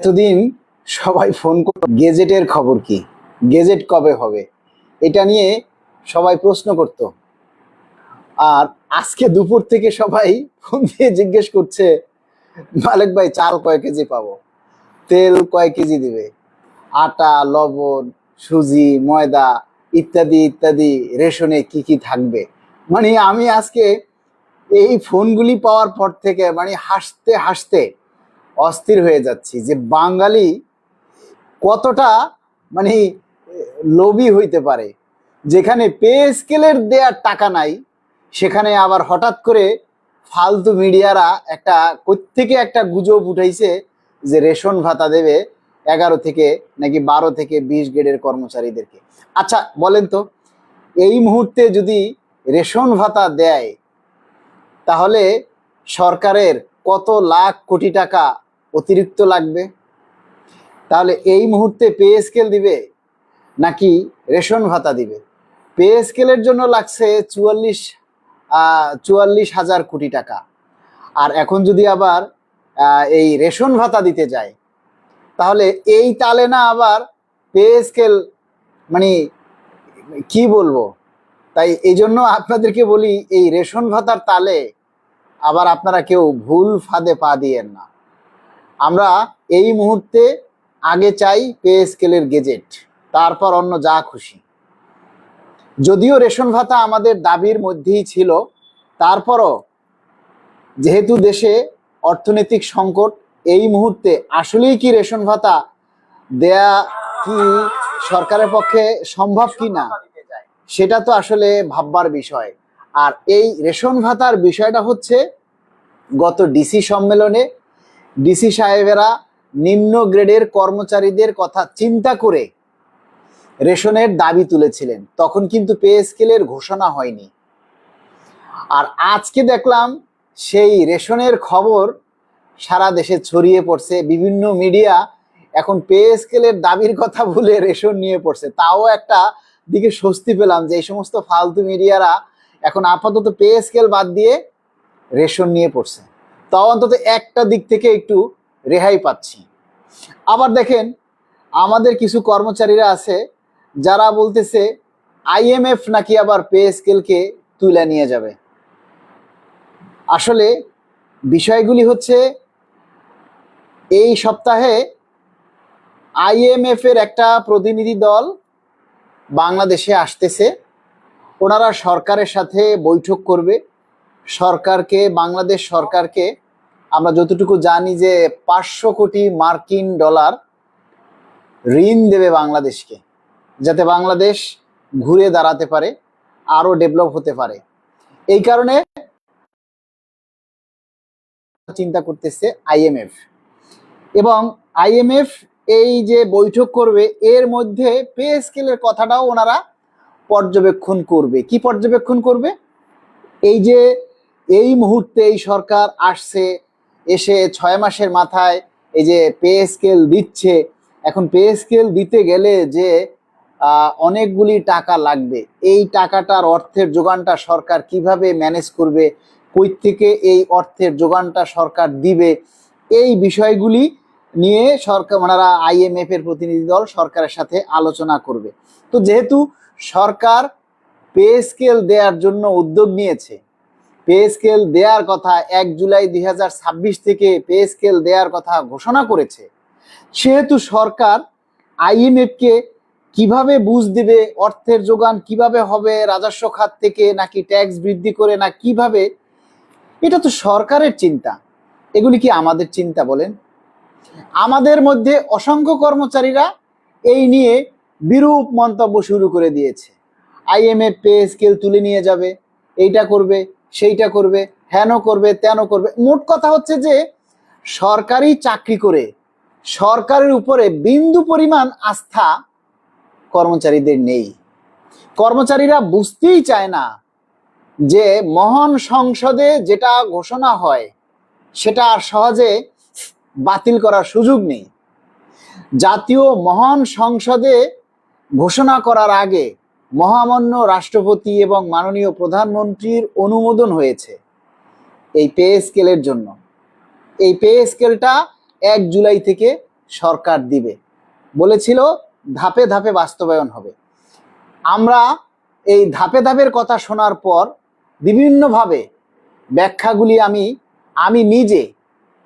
এতদিন সবাই ফোন করে গেজেটের খবর কি, গেজেট কবে হবে, এটা নিয়ে সবাই প্রশ্ন করত। আর আজকে দুপুর থেকে সবাই ফোন দিয়ে জিজ্ঞেস করছে, মালিক ভাই চাল কয় কেজি পাবো, তেল কয় কেজি দিবে, আটা, লবণ, সুজি, ময়দা ইত্যাদি ইত্যাদি রেশনে কি কি থাকবে। মানে আমি আজকে এই ফোনগুলি পাওয়ার পর থেকে মানে হাসতে হাসতে অস্থির হয়ে যাচ্ছি যে বাঙালি কতটা মানে লোভী হইতে পারে। যেখানে পে স্কেলের দেওয়ার টাকা নাই, সেখানে আবার হঠাৎ করে ফালতু মিডিয়ারা একটা কোত্থেকে একটা গুজব উঠাইছে যে রেশন ভাতা দেবে 11 থেকে নাকি 12 থেকে 20 গ্রেডের কর্মচারীদেরকে। আচ্ছা বলেন তো, এই মুহূর্তে যদি রেশন ভাতা দেয় তাহলে সরকারের কত লাখ কোটি টাকা অতিরিক্ত লাগবে? তাহলে এই মুহূর্তে পে স্কেল দিবে নাকি রেশন ভাতা দিবে? পে স্কেলের জন্য লাগছে 44,000 কোটি টাকা। আর এখন যদি আবার এই রেশন ভাতা দিতে যায় তাহলে এই তালে না আবার পে স্কেল মানে কি বলবো। তাই এই জন্য আপনাদেরকে বলি, এই রেশন ভাতার তালে আবার আপনারা কেউ ভুল ফাঁদে পা দিয়েন না। আমরা এই মুহূর্তে আগে চাই পে স্কেলের গেজেট, তারপর অন্য যা খুশি। যদিও রেশন ভাতা আমাদের দাবির মধ্যেই ছিল, তারপরও যেহেতু দেশে অর্থনৈতিক সংকট, এই মুহূর্তে আসলেই কি রেশন ভাতা দেয়া কি সরকারের পক্ষে সম্ভব কি না, সেটা তো আসলে ভাববার বিষয়। আর এই রেশন ভাতার বিষয়টা হচ্ছে, গত ডিসি সম্মেলনে ডিসি সাহেবেরা নিম্ন গ্রেডের কর্মচারীদের কথা চিন্তা করে রেশনের দাবি তুলেছিলেন, তখন কিন্তু পে স্কেলের ঘোষণা হয়নি। আর আজকে দেখলাম সেই রেশনের খবর সারা দেশে ছড়িয়ে পড়ছে, বিভিন্ন মিডিয়া এখন পে স্কেলের দাবির কথা ভুলে রেশন নিয়ে পড়ছে। তাও একটা দিকে স্বস্তি পেলাম যে এই সমস্ত ফালতু মিডিয়ারা এখন আপাতত পে স্কেল বাদ দিয়ে রেশন নিয়ে পড়ছে, তাও অন্তত একটা দিক থেকে একটু রেহাই পাচ্ছি। আবার দেখেন, আমাদের কিছু কর্মচারীরা আছে যারা বলতেছে আইএমএফ নাকি আবার পে স্কেলকে তুলে নিয়ে যাবে। আসলে বিষয়গুলি হচ্ছে, এই সপ্তাহে আইএমএফ এর একটা প্রতিনিধি দল বাংলাদেশে আসতেছে। ওনারা সরকারের সাথে বৈঠক করবে। বাংলাদেশ সরকারকে আমরা যতটুকু জানি যে 500 কোটি মার্কিন ডলার ঋণ দেবে বাংলাদেশকে, যাতে বাংলাদেশ ঘুরে দাঁড়াতে পারে, আরো ডেভেলপ হতে পারে। এই কারণে চিন্তা করতেছে আইএমএফ। এবং আইএমএফ এই যে বৈঠক করবে, এর মধ্যে পে স্কেলের কথাটাও ওনারা পর্যবেক্ষণ করবে। কি পর্যবেক্ষণ করবে? এই যে এই মুহূর্তে এই সরকার আসছে, এসে 6 মাসের মাথায় এই যে পে স্কেল দিচ্ছে, এখন পে স্কেল দিতে গেলে যে অনেকগুলি টাকা লাগবে, এই টাকাটার অর্থের যোগানটা সরকার কিভাবে ম্যানেজ করবে, কই থেকে এই অর্থের যোগানটা সরকার দিবে, এই বিষয়গুলি নিয়ে ওনারা আইএমএফ এর প্রতিনিধি দল সরকারের সাথে আলোচনা করবে। তো যেহেতু সরকার পে স্কেল দেওয়ার জন্য উদ্যোগ নিয়েছে, পে স্কেল দেওয়ার কথা 1 জুলাই 2026 থেকে পে স্কেল দেওয়ার কথা ঘোষণা করেছে, সেহেতু সরকার আইএমএফ কে কিভাবে বুঝ দিবে, অর্থের যোগান কিভাবে হবে, রাজস্ব খাত থেকে নাকি ট্যাক্স বৃদ্ধি করে না কিভাবে, এটা তো সরকারের চিন্তা। এগুলি কি আমাদের চিন্তা বলেন? আমাদের মধ্যে অসংখ্য কর্মচারীরা এই নিয়ে বিরূপ মন্তব্য শুরু করে দিয়েছে। আইএমএফ পে স্কেল তুলে নিয়ে যাবে, এইটা করবে, সেইটা করবে, হেন করবে, তেন করবে। মোট কথা হচ্ছে যে সরকারি চাকরি করে সরকারের উপরে বিন্দু পরিমাণ আস্থা কর্মচারীদের নেই। কর্মচারীরা বুঝতেই চায় না যে মহান সংসদে যেটা ঘোষণা হয় সেটা আর সহজে বাতিল করার সুযোগ নেই। জাতীয় মহান সংসদে ঘোষণা করার আগে মহামান্য রাষ্ট্রপতি এবং মাননীয় প্রধানমন্ত্রীর অনুমোদন হয়েছে এই পে স্কেলের জন্য। এই পে স্কেলটা 1 জুলাই থেকে সরকার দিবে, বলেছিল ধাপে ধাপে বাস্তবায়ন হবে। আমরা এই ধাপে ধাপের কথা শোনার পর বিভিন্নভাবে ব্যাখ্যাগুলি আমি নিজে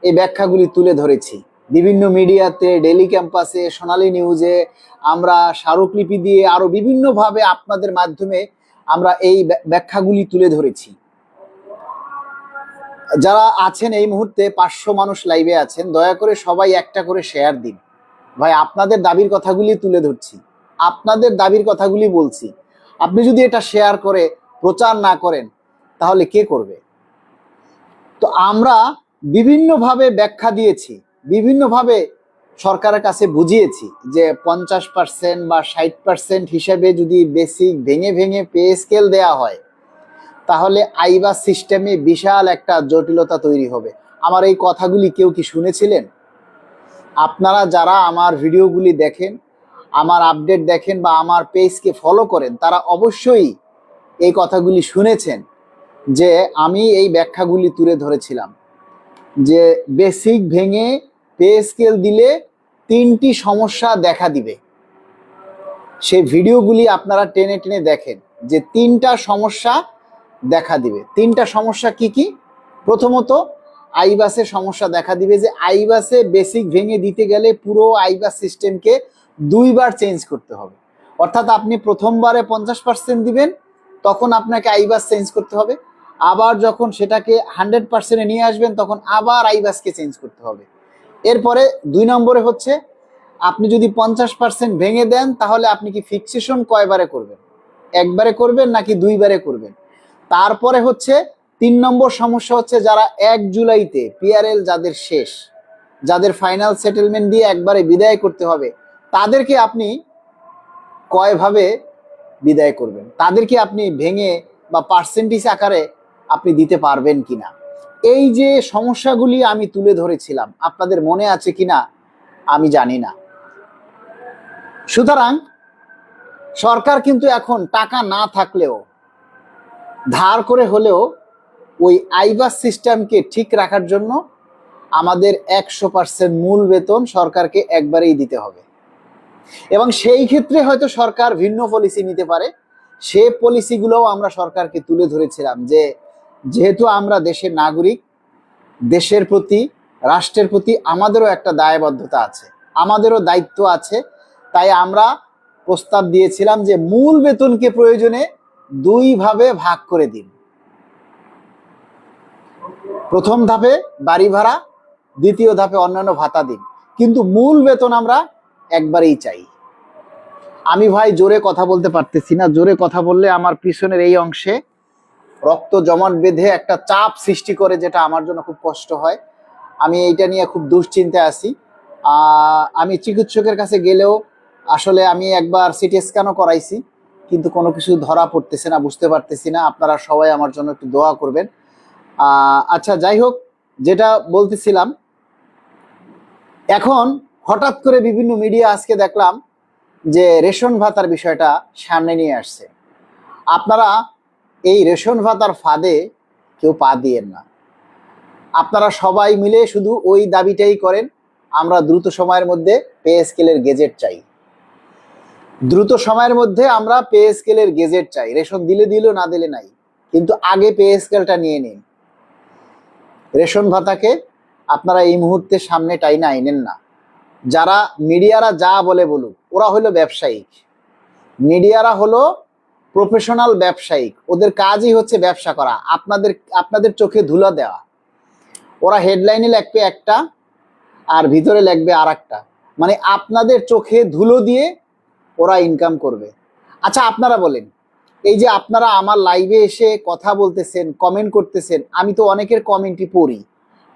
এই ব্যাখ্যাগুলি তুলে ধরেছি বিভিন্ন মিডিয়াতে, ডেইলি ক্যাম্পাসে, সোনালী নিউজে, আমরা স্মারকলিপি দিয়ে আরো বিভিন্নভাবে আপনাদের মাধ্যমে আমরা এই ব্যাখ্যাগুলি তুলে ধরেছি। যারা আছেন এই মুহূর্তে 500 মানুষ লাইভে আছেন, দয়া করে সবাই একটা করে শেয়ার দিন। ভাই আপনাদের দাবির কথাগুলি তুলে ধরছি, আপনাদের দাবির কথাগুলি বলছি। আপনি যদি এটা শেয়ার করে প্রচার না করেন তাহলে কে করবে? তো আমরা বিভিন্নভাবে ব্যাখ্যা দিয়েছি, বিভিন্নভাবে সরকারের কাছে বুঝিয়েছি যে 50% বা 60% হিসেবে যদি বেসিক ভেঙে ভেঙে পে স্কেল দেওয়া হয় তাহলে আইবাস সিস্টেমে বিশাল একটা জটিলতা তৈরি হবে। আমার এই কথাগুলি কেউ কি শুনেছিলেন? আপনারা যারা আমার ভিডিওগুলি দেখেন, আমার আপডেট দেখেন বা আমার পেজকে ফলো করেন, তারা অবশ্যই এই কথাগুলি শুনেছেন যে আমি এই ব্যাখ্যাগুলি তুলে ধরেছিলাম যে বেসিক ভেঙে পে স্কেল দিলে 3টি সমস্যা দেখা দিবে। সেই ভিডিওগুলি আপনারা টেনে টেনে দেখেন যে 3টা সমস্যা দেখা দিবে। 3টা সমস্যা কি কি? প্রথমত আইবাসে সমস্যা দেখা দিবে যে আইবাসে বেসিক ভেঙে দিতে গেলে পুরো আইবাস সিস্টেমকে 2বার চেঞ্জ করতে হবে। অর্থাৎ আপনি প্রথমবারে 50% দিবেন, তখন আপনাকে আইবাস চেঞ্জ করতে হবে। আবার যখন সেটাকে 100%-এ নিয়ে আসবেন তখন আবার আইবাসকে চেঞ্জ করতে হবে। এরপরে 2 নম্বরে হচ্ছে আপনি যদি 50% ভেঙে দেন তাহলে আপনি কি ফিক্সেশন কয়বারে করবেন? একবারে করবেন নাকি 2বারে করবেন? তারপরে হচ্ছে 3 নম্বর সমস্যা হচ্ছে যারা 1 জুলাইতে পিআরএল যাদের শেষ, যাদের ফাইনাল সেটেলমেন্ট দিয়ে একবারে বিদায় করতে হবে, তাদেরকে আপনি কয়ভাবে বিদায় করবেন? তাদেরকে আপনি ভেঙে বা পার্সেন্টেজ আকারে আপনি দিতে পারবেন কিনা? এই যে সমস্যাগুলি আমি তুলে ধরেছিলাম, আপনাদের মনে আছে কিনা আমি জানি না। সুতরাং সরকার কিন্তু এখন টাকা না থাকলেও ধার করে হলেও ওই আইবাস সিস্টেমকে ঠিক রাখার জন্য আমাদের 100% মূল বেতন সরকারকে একবারেই দিতে হবে। এবং সেই ক্ষেত্রে হয়তো সরকার ভিন্ন পলিসি নিতে পারে। সে পলিসিগুলোও আমরা সরকারকে তুলে ধরেছিলাম যে যেহেতু আমরা দেশের নাগরিক, দেশের প্রতি, রাষ্ট্রের প্রতি আমাদেরও একটা দায়বদ্ধতা আছে, আমাদেরও দায়িত্ব আছে। তাই আমরা প্রস্তাব দিয়েছিলাম যে মূল বেতনকে প্রয়োজনে 2ভাবে ভাগ করে দিন। প্রথম ধাপে বাড়ি ভাড়া, দ্বিতীয় ধাপে অন্যান্য ভাতা দিন, কিন্তু মূল বেতন আমরা একবারেই চাই। আমি ভাই জোরে কথা বলতে পারতেছি না, জোরে কথা বললে আমার পিছনের এই অংশে রক্ত জমাট বেঁধে একটা চাপ সৃষ্টি করে, যেটা আমার জন্য খুব কষ্ট হয়। আমি এইটা নিয়ে খুব দুশ্চিন্তায় আছি। আমি চিকিৎসকের কাছে গেলেও আসলে আমি একবার সিটি স্ক্যানও করাইছি, কিন্তু কোনো কিছু ধরা পড়তেছে না, বুঝতে পারতেছি না। আপনারা সবাই আমার জন্য একটু দোয়া করবেন। আচ্ছা, যাই হোক, যেটা বলতেছিলাম, এখন হঠাৎ করে বিভিন্ন মিডিয়া আজকে দেখলাম যে রেশন ভাতার বিষয়টা সামনে নিয়ে আসছে। আপনারা এই রেশন ভাতার ফাঁদে কেউ পা দিয়েন না। আপনারা সবাই মিলে শুধু ওই দাবিটাই করেন, আমরা দ্রুত সময়ের মধ্যে পে স্কেলের গেজেট চাই। দ্রুত সময়ের মধ্যে আমরা পে স্কেলের গেজেট চাই। রেশন দিলে দিল, না দিলে নাই, কিন্তু আগে পে স্কেলটা নিয়ে নিন। রেশন ভাতাকে আপনারা এই মুহূর্তে সামনে টাইনা আইনেন না। যারা মিডিয়ারা যা বলে বলুক, ওরা হলো ব্যবসায়িক। মিডিয়ারা হলো প্রফেশনাল ব্যবসায়িক, ওদের কাজই হচ্ছে ব্যবসা করা, আপনাদের চোখে ধুলা দেওয়া। ওরা হেডলাইনে লিখবে একটা আর ভিতরে লিখবে আর একটা, মানে আপনাদের চোখে ধুলো দিয়ে ওরা ইনকাম করবে। আচ্ছা, আপনারা বলেন, এই যে আপনারা আমার লাইভে এসে কথা বলতেছেন, কমেন্ট করতেছেন, আমি তো অনেকের কমেন্টই পড়ি,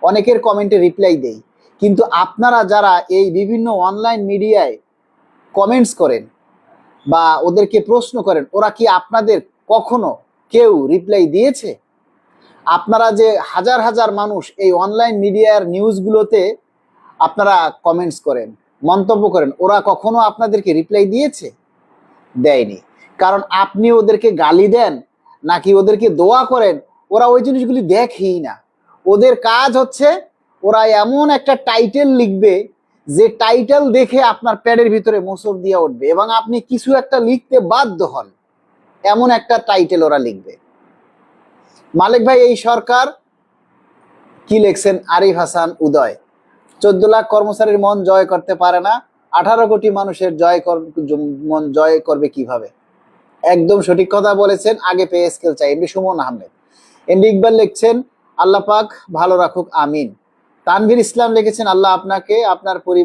অনেকের কমেন্টে রিপ্লাই দেই, কিন্তু আপনারা যারা এই বিভিন্ন অনলাইন মিডিয়ায় কমেন্টস করেন বা ওদেরকে প্রশ্ন করেন, ওরা কি আপনাদের কখনো কেউ রিপ্লাই দিয়েছে? আপনারা যে হাজার হাজার মানুষ এই অনলাইন মিডিয়ার নিউজগুলোতে আপনারা কমেন্টস করেন, মন্তব্য করেন, ওরা কখনো আপনাদেরকে রিপ্লাই দিয়েছে? দেয়নি। কারণ আপনি ওদেরকে গালি দেন নাকি ওদেরকে দোয়া করেন, ওরা ওই জিনিসগুলি দেখেই না। ওদের কাজ হচ্ছে ওরা এমন একটা টাইটেল লিখবে যে টাইটেল দেখে আপনার প্যাডের ভিতরে মোচড় দিয়ে উঠবে এবং আপনি কিছু একটা লিখতে বাধ্য হন, এমন একটা টাইটেল ওরা লিখবে। মালিক ভাই, এই সরকার কি লিখছেন? আরিফ হাসান উদয় 14 লাখ কর্মচারীর মন জয় করতে পারে না, 18 কোটি মানুষের মন জয় করবে কিভাবে? একদম সঠিক কথা বলেছেন। আগে পে স্কেল চাই। এমডি সুমন আহমেদ। এমডি ইকবাল লিখছেন আল্লাহ পাক ভালো রাখুক, আমিন। তানভীর ইসলাম লিখেছেন আল্লাহ আপনাকে, আপনার পরিবার